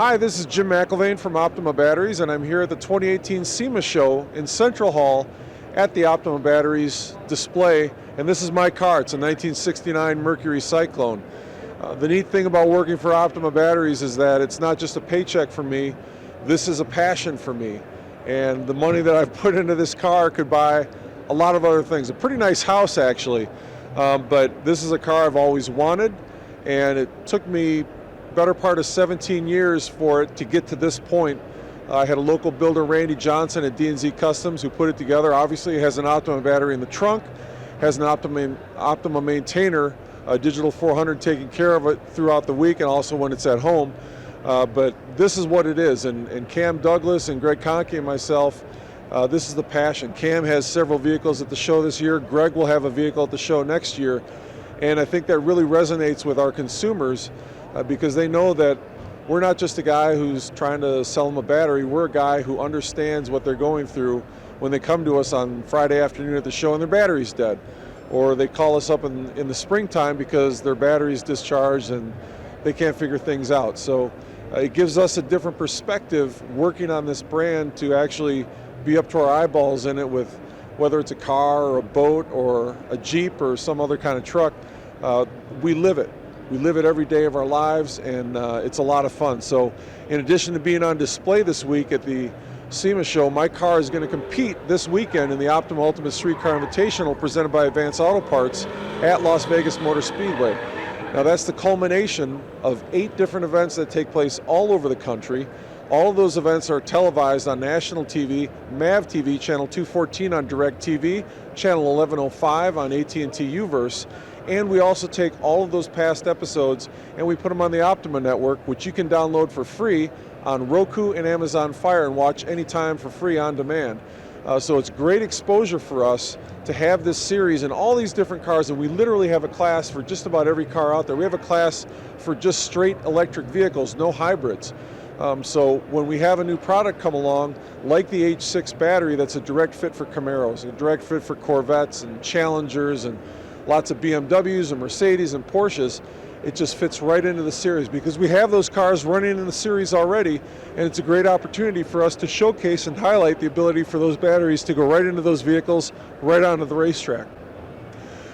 Hi, this is Jim McIlvaine from OPTIMA Batteries, and I'm here at the 2018 SEMA show in Central Hall at the OPTIMA Batteries display, and this is my car. It's a 1969 Mercury Cyclone. The neat thing about working for OPTIMA Batteries is that it's not just a paycheck for me, this is a passion for me. And the money that I've put into this car could buy a lot of other things. A pretty nice house, actually, but this is a car I've always wanted, and it took me better part of 17 years for it to get to this point. I had a local builder, Randy Johnson at D&Z Customs, who put it together. Obviously, it has an OPTIMA battery in the trunk, has an OPTIMA maintainer, a digital 400 taking care of it throughout the week and also when it's at home. But this is what it is, and Cam Douglas and Greg Conkey and myself, this is the passion. Cam has several vehicles at the show this year. Greg will have a vehicle at the show next year, and I think that really resonates with our consumers because they know that we're not just a guy who's trying to sell them a battery. We're a guy who understands what they're going through when they come to us on Friday afternoon at the show and their battery's dead, or they call us up in the springtime because their battery's discharged and they can't figure things out. So it gives us a different perspective working on this brand to actually be up to our eyeballs in it with whether it's a car or a boat or a Jeep or some other kind of truck. We live it. We live it every day of our lives, and it's a lot of fun. So in addition to being on display this week at the SEMA show, my car is going to compete this weekend in the OPTIMA Ultimate Street Car Invitational presented by Advance Auto Parts at Las Vegas Motor Speedway. Now that's the culmination of 8 different events that take place all over the country. All of those events are televised on national TV, MAV TV, channel 214 on DirecTV, channel 1105 on AT&T UVerse, and we also take all of those past episodes and we put them on the OPTIMA network, which you can download for free on Roku and Amazon Fire and watch anytime for free on demand. So it's great exposure for us to have this series and all these different cars, and we literally have a class for just about every car out there. We have a class for just straight electric vehicles, no hybrids. So when we have a new product come along, like the H6 battery that's a direct fit for Camaros, a direct fit for Corvettes and Challengers and lots of BMWs and Mercedes and Porsches, it just fits right into the series because we have those cars running in the series already, and it's a great opportunity for us to showcase and highlight the ability for those batteries to go right into those vehicles, right onto the racetrack.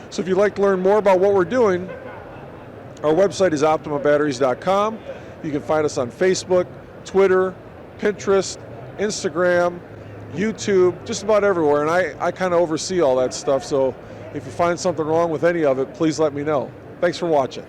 So if you'd like to learn more about what we're doing, our website is OPTIMABatteries.com. You can find us on Facebook, Twitter, Pinterest, Instagram, YouTube, just about everywhere, and I kind of oversee all that stuff, so if you find something wrong with any of it, please let me know. Thanks for watching.